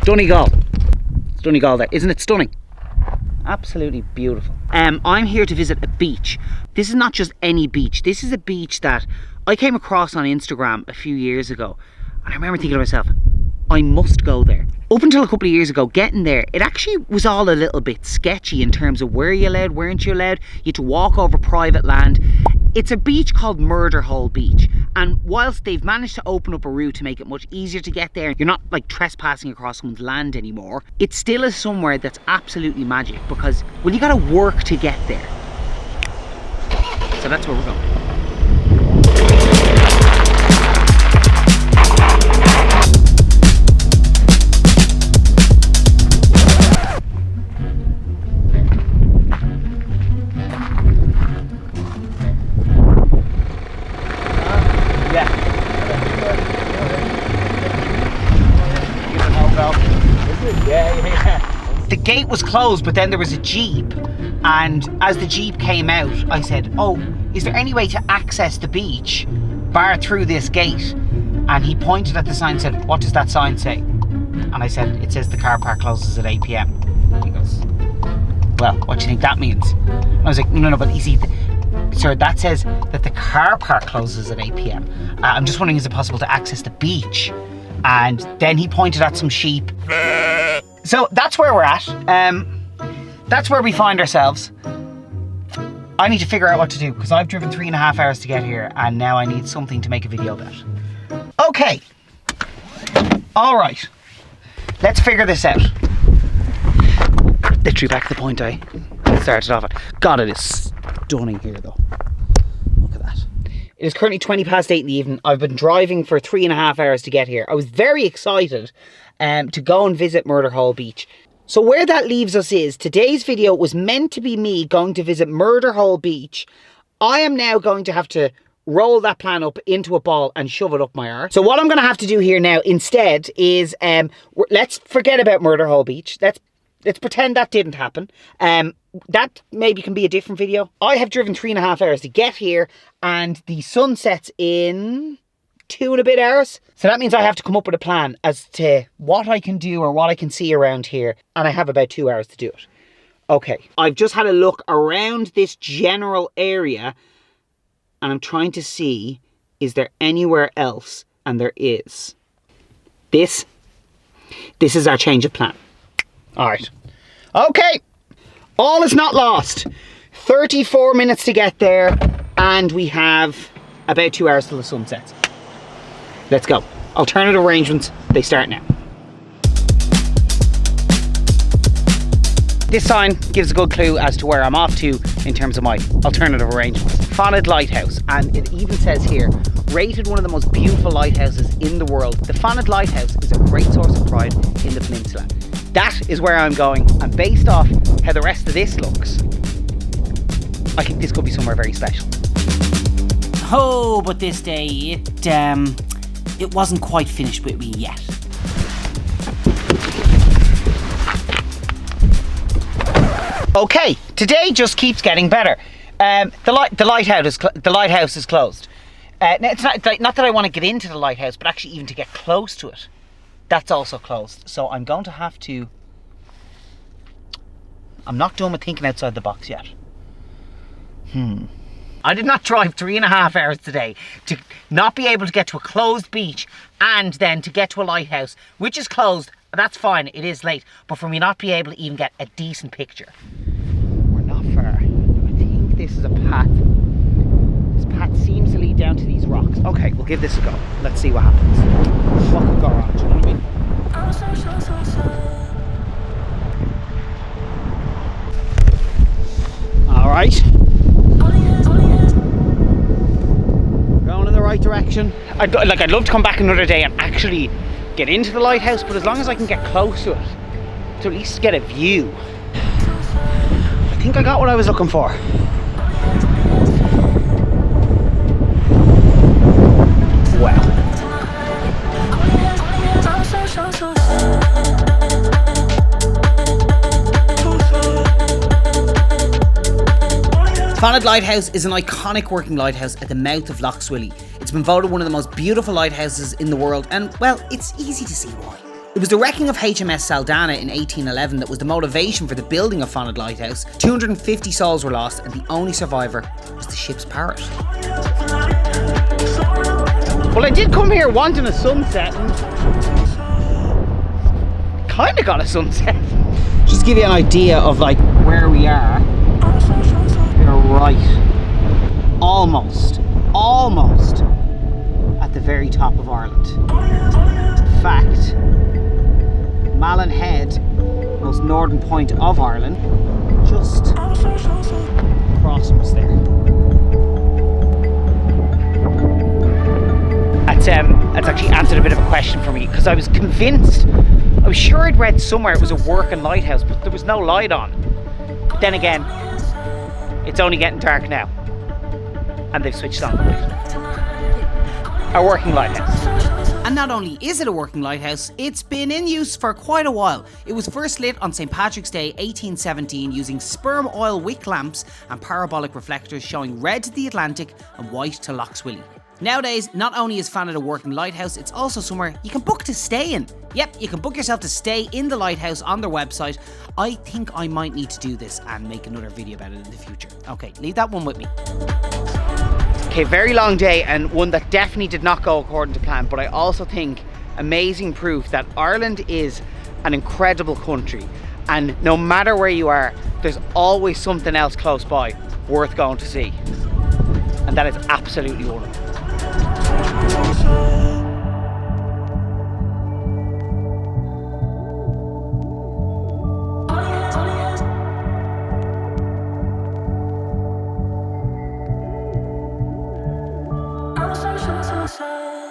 Donegal. It's Donegal there. Isn't it stunning? Absolutely beautiful. I'm here to visit a beach. This is not just any beach. This is a beach that I came across on Instagram a few years ago. And I remember thinking to myself, I must go there. Up until a couple of years ago, getting there, it actually was all a little bit sketchy in terms of where you allowed, weren't you allowed. You had to walk over private land. It's a beach called Murder Hole Beach. And whilst they've managed to open up a route to make it much easier to get there, you're not like trespassing across someone's land anymore. It still is somewhere that's absolutely magic because, well, you gotta work to get there. So that's where we're going. The gate was closed, but then there was a Jeep, and as the Jeep came out, I said, oh, is there any way to access the beach bar through this gate? And he pointed at the sign and said, what does that sign say? And I said, it says the car park closes at 8 p.m. He goes, well, what do you think that means? And I was like, no, but you see, sir, that says that the car park closes at 8 p.m. I'm just wondering, is it possible to access the beach? And then he pointed at some sheep. So that's where we're at. That's where we find ourselves. I need to figure out what to do because I've driven 3.5 hours to get here and now I need something to make a video about. Okay. All right. Let's figure this out. Literally back to the point I started off at. God, it is stunning here though. Look at that. It is currently 20 past 8 in the evening. I've been driving for 3.5 hours to get here. I was very excited to go and visit Murder Hole Beach. So where that leaves us is, today's video was meant to be me going to visit Murder Hole Beach. I am now going to have to roll that plan up into a ball and shove it up my arse. So what I'm going to have to do here now instead is, let's forget about Murder Hole Beach. Let's pretend that didn't happen. That maybe can be a different video. I have driven 3.5 hours to get here and the sun sets in 2.5 hours. So that means I have to come up with a plan as to what I can do or what I can see around here. And I have about 2 hours to do it. Okay, I've just had a look around this general area and I'm trying to see, is there anywhere else? And there is. This is our change of plan. All right. Okay. All is not lost. 34 minutes to get there and we have about 2 hours till the sun sets. Let's go. Alternative arrangements, they start now. This sign gives a good clue as to where I'm off to in terms of my alternative arrangements. Fanad Lighthouse, and it even says here, rated one of the most beautiful lighthouses in the world. The Fanad Lighthouse is a great source of pride in the peninsula. That is where I'm going, and based off how the rest of this looks, I think this could be somewhere very special. Oh, but this day, it wasn't quite finished with me yet. Okay, today just keeps getting better. The lighthouse is closed. It's not that I want to get into the lighthouse, but actually even to get close to it, that's also closed. So I'm going to have to. I'm not done with thinking outside the box yet. I did not drive 3.5 hours today to not be able to get to a closed beach and then to get to a lighthouse, which is closed. That's fine, it is late, but for me not be able to even get a decent picture. We're not far. I think this is a path. This path seems to lead down to these rocks. Okay, we'll give this a go. Let's see what happens. What could go wrong, do you know what I mean? All right. Going in the right direction. I'd love to come back another day and actually get into the lighthouse, but as long as I can get close to it, to at least get a view. I think I got what I was looking for. Wow. Fanad Lighthouse is an iconic working lighthouse at the mouth of Lough Swilly. It's been voted one of the most beautiful lighthouses in the world, and well, it's easy to see why. It was the wrecking of HMS Saldanha in 1811 that was the motivation for the building of Fanad Lighthouse. 250 souls were lost and the only survivor was the ship's parrot. Well, I did come here wanting a sunset and kind of got a sunset. Just to give you an idea of like where we are. We're right, almost at the very top of Ireland. In fact, Malin Head, most northern point of Ireland, just across from us there. That's actually answered a bit of a question for me, because I was convinced, I was sure I'd read somewhere it was a working lighthouse, but there was no light on. Then again, it's only getting dark now, and they've switched on the light. A working lighthouse. And not only is it a working lighthouse, it's been in use for quite a while. It was first lit on St. Patrick's Day 1817 using sperm oil wick lamps and parabolic reflectors showing red to the Atlantic and white to Lough Swilly. Nowadays, not only is Fanad a working lighthouse, it's also somewhere you can book to stay in. Yep, you can book yourself to stay in the lighthouse on their website. I think I might need to do this and make another video about it in the future. Okay, leave that one with me. Okay, very long day and one that definitely did not go according to plan, but I also think amazing proof that Ireland is an incredible country, and no matter where you are, there's always something else close by worth going to see. And that is absolutely one of them. So